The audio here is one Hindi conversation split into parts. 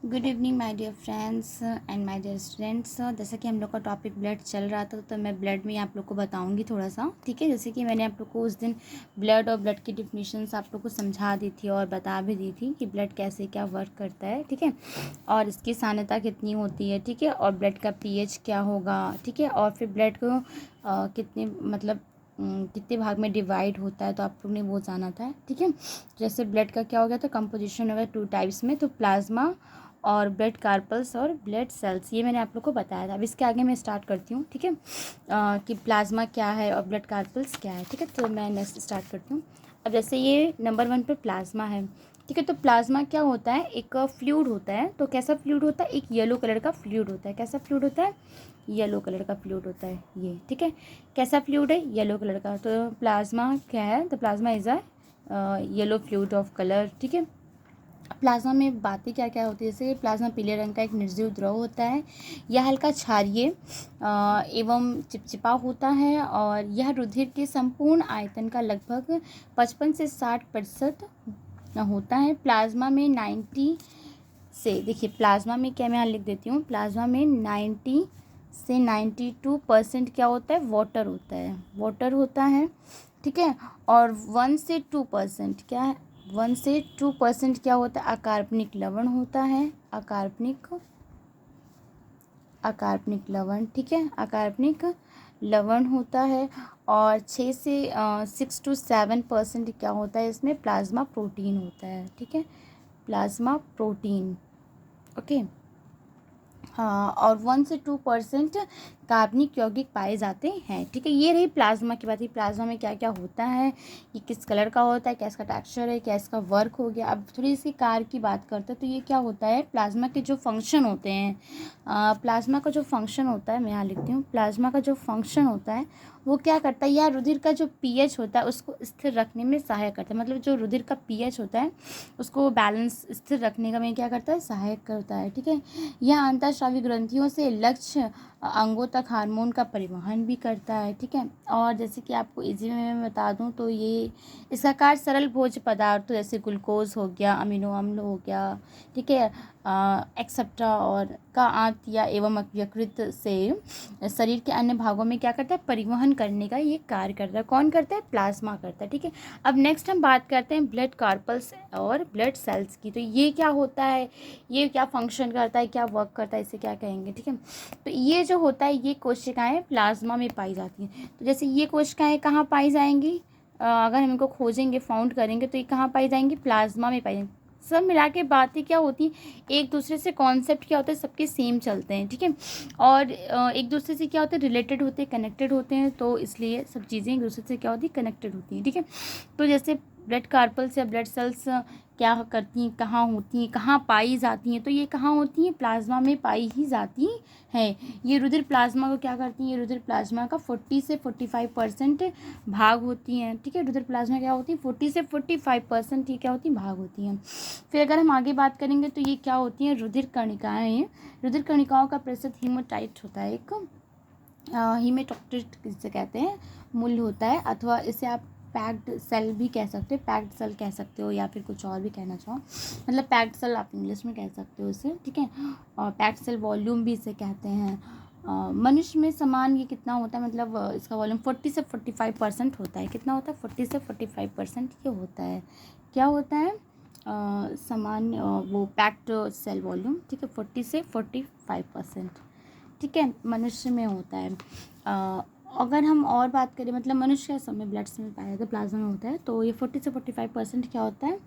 Good evening my dear friends and my dear students. जैसा कि हम लोग का टॉपिक ब्लड चल रहा था तो मैं ब्लड में आप लोग को बताऊंगी थोड़ा सा, ठीक है। जैसे कि मैंने आप लोग को उस दिन ब्लड और ब्लड की डिफिनीशंस आप लोग को समझा दी थी और बता भी दी थी कि ब्लड कैसे क्या वर्क करता है, ठीक है, और इसकी सांद्रता कितनी होती है, ठीक है, और ब्लड का पीएच क्या होगा, ठीक है, और फिर ब्लड को कितने मतलब कितने भाग में डिवाइड होता है, तो आप लोग ने वो जाना था, ठीक है। जैसे ब्लड का क्या हो गया, तो कंपोजिशन हो गया 2 टाइप्स में, तो प्लाज्मा और ब्लड कार्पल्स और ब्लड सेल्स, ये मैंने आप लोग को बताया था। अब इसके आगे मैं स्टार्ट करती हूँ, ठीक है, कि प्लाज्मा क्या है और ब्लड कार्पल्स क्या है, ठीक है। तो मैं नेक्स्ट स्टार्ट करती हूँ। अब जैसे ये नंबर 1 पे प्लाज्मा है, ठीक है। तो प्लाज्मा क्या होता है, एक फ्लूइड होता है। तो कैसा फ्लूइड होता है, एक येलो कलर का फ्लूइड होता है। कैसा फ्लूइड होता है, येलो कलर का फ्लूइड होता है ये, ठीक है। कैसा फ्लूइड है, येलो कलर का। तो प्लाज्मा क्या है, तो plasma is a yellow fluid of colour, ठीक है। प्लाज्मा में बातें क्या क्या होती है, जैसे प्लाज्मा पीले रंग का एक निर्जीव द्रव होता है। यह हल्का क्षारीय एवं चिपचिपा होता है और यह रुधिर के संपूर्ण आयतन का लगभग 55 से 60% होता है। प्लाज्मा में 90 से, देखिए प्लाज्मा में क्या, मैं यहाँ लिख देती हूँ, प्लाज्मा में 90 से 92% क्या होता है, वाटर होता है, वाटर होता है, ठीक है। और 1 से 2% क्या है, 1 से 2% क्या होता है, अकार्बनिक लवण होता है, अकार्बनिक लवण, ठीक है, अकार्बनिक लवण होता है। और 6 से 7% क्या होता है, इसमें प्लाज्मा प्रोटीन होता है, ठीक है, प्लाज्मा प्रोटीन, ओके। हाँ, और 1 से 2% कार्बनिक यौगिक पाए जाते हैं, ठीक है। ये रही प्लाज्मा की बात है, प्लाज्मा में क्या क्या होता है, ये किस कलर का होता है, क्या इसका टेक्सचर है, क्या इसका वर्क हो गया। अब थोड़ी इसकी कार्य की बात करते हैं, तो ये क्या होता है, प्लाज्मा के जो फंक्शन होते हैं, प्लाज्मा का जो फंक्शन होता है, मैं यहाँ लिखती हूँ, प्लाज्मा का जो फंक्शन होता है वो क्या करता है, या रुधिर का जो पीएच होता है उसको स्थिर रखने में सहायक करता है। मतलब जो रुधिर का पीएच होता है उसको बैलेंस स्थिर रखने का में क्या करता है, सहायक करता है, ठीक है। यह अंतःस्रावी ग्रंथियों से लक्ष्य अंगों तक हार्मोन का परिवहन भी करता है, ठीक है। और जैसे कि आपको इजी में मैं बता दूं तो ये इसका कार्य सरल भोज्य पदार्थ जैसे ग्लूकोज हो गया, अमीनो अम्ल हो गया, ठीक है, एक्सेट्रा, और का आंत एवं यकृत से शरीर के अन्य भागों में क्या करता है, परिवहन करने का ये कार्य करता है। कौन करता है, प्लाज्मा करता है, ठीक है। अब नेक्स्ट हम बात करते हैं ब्लड कार्पल्स और ब्लड सेल्स की। तो ये क्या होता है, ये क्या फंक्शन करता है, क्या वर्क करता है, इसे क्या कहेंगे, ठीक है। तो ये जो होता है, ये कोशिकाएं प्लाज्मा में पाई जाती हैं। तो जैसे ये कोशिकाएं कहाँ पाई जाएंगी, अगर हम इनको खोजेंगे, फाउंड करेंगे, तो ये कहाँ पाई जाएंगी, प्लाज्मा में पाई जाएंगी। सब मिला के बातें क्या होती हैं, एक दूसरे से कॉन्सेप्ट क्या होता है, सबके सेम चलते हैं, ठीक है। और एक दूसरे से क्या होता है, रिलेटेड होते हैं, कनेक्टेड होते हैं, तो इसलिए सब चीज़ें एक दूसरे से क्या होती है, कनेक्टेड होती हैं, ठीक है। तो जैसे ब्लड कार्पल्स या ब्लड सेल्स क्या करती हैं, कहाँ होती हैं, कहाँ पाई जाती हैं, तो ये कहाँ होती हैं, प्लाज्मा में पाई ही जाती हैं। ये रुधिर प्लाज्मा को क्या करती हैं, ये रुधिर प्लाज्मा का 40 से 45% भाग होती हैं, ठीक है। रुधिर प्लाज्मा क्या होती है, 40 से 45% ये क्या होती हैं, भाग होती हैं। फिर अगर हम आगे बात करेंगे तो ये क्या होती हैं, रुधिर कणिकाएँ। रुधिर कणिकाओं का प्रतिशत हीमोटाइट होता है, एक हीमेटोक्टिट जिसे कहते हैं, मूल्य होता है, अथवा इसे आप पैक्ड सेल भी कह सकते हो, पैक्ड सेल कह सकते हो, या फिर कुछ और भी कहना चाहो, मतलब पैक्ड सेल आप इंग्लिश में कह सकते हो इसे, ठीक है। और पैक्ड सेल वॉल्यूम भी इसे कहते हैं। मनुष्य में समान ये कितना होता है, मतलब इसका वॉल्यूम 40 से 45% होता है। कितना होता है, 40 से 45% ये होता है। क्या होता है, समान वो पैक्ड सेल वॉल्यूम, ठीक है, 40 से 45%, ठीक है, मनुष्य में होता है। अगर हम और बात करें, मतलब मनुष्य का समय ब्लड से में पाया जाता है, प्लाज्मा में होता है, तो ये 40 से 45% क्या होता है,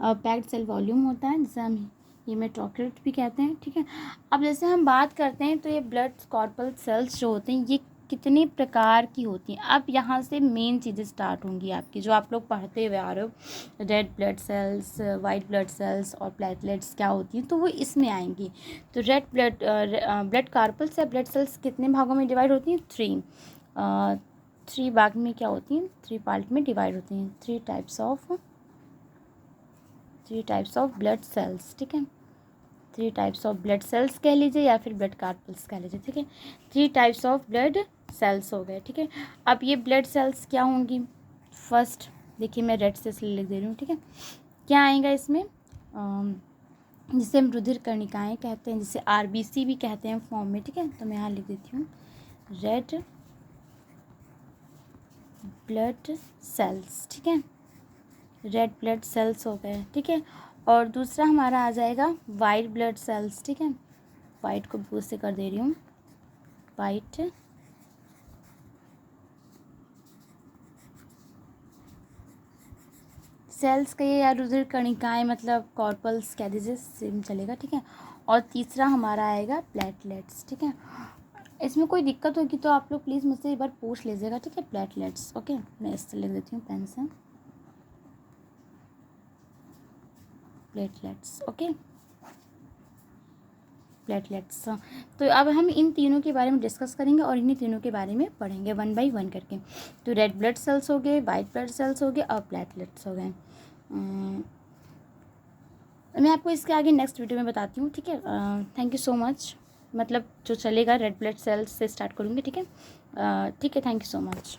पैक्ड सेल वॉल्यूम होता है, जिसे हम हीमेटोक्रिट भी कहते हैं, ठीक है। अब जैसे हम बात करते हैं, तो ये ब्लड कॉर्पल सेल्स जो होते हैं, ये कितने प्रकार की होती हैं। अब यहाँ से मेन चीज़ें स्टार्ट होंगी आपकी, जो आप लोग पढ़ते हुए आ रहे हो, red blood cells, white blood cells और प्लेटलेट्स क्या होती हैं, तो वो इसमें आएंगी। तो रेड ब्लड कार्पल्स या ब्लड सेल्स कितने भागों में डिवाइड होती हैं, 3 भाग में क्या होती हैं, 3 पार्ट में डिवाइड होती हैं। 3 टाइप्स ऑफ ब्लड सेल्स, ठीक है, 3 टाइप्स ऑफ ब्लड सेल्स कह लीजिए या फिर ब्लड कार्पल्स कह लीजिए, ठीक है। 3 टाइप्स ऑफ ब्लड सेल्स हो गए, ठीक है। अब ये ब्लड सेल्स क्या होंगी, फर्स्ट देखिए मैं रेड से लिख दे रही हूँ, ठीक है। क्या आएगा इसमें, जिसे हम रुधिर कर्णिकाएँ कहते हैं, जिसे आरबीसी भी कहते हैं फॉर्म में, ठीक है। तो मैं यहाँ लिख देती हूँ रेड ब्लड सेल्स, ठीक है, रेड ब्लड सेल्स हो गए, ठीक है। और दूसरा हमारा आ जाएगा वाइट ब्लड सेल्स, ठीक है। वाइट को ब्लू से कर दे रही हूँ, वाइट सेल्स कहिए या रुधिर कणिकाएँ, मतलब कॉर्पल्स कह दीजिए, सेम चलेगा, ठीक है। और तीसरा हमारा आएगा प्लेटलेट्स, ठीक है। इसमें कोई दिक्कत होगी तो आप लोग प्लीज़ मुझसे एक बार पूछ लीजिएगा, ठीक है। Platelets, okay. मैं इससे लिख देती हूँ पेन से, प्लेटलेट्स, ओके, प्लेटलेट्स। तो अब हम इन तीनों के बारे में डिस्कस करेंगे और इन्हीं तीनों के बारे में पढ़ेंगे वन बाय वन करके। तो रेड ब्लड सेल्स हो गए, वाइट ब्लड सेल्स हो गए और प्लेटलेट्स हो गए। मैं आपको इसके आगे नेक्स्ट वीडियो में बताती हूँ, ठीक है। Thank you so much. मतलब जो चलेगा रेड ब्लड सेल्स से स्टार्ट करूँगी, ठीक है। ठीक है, थैंक यू सो मच।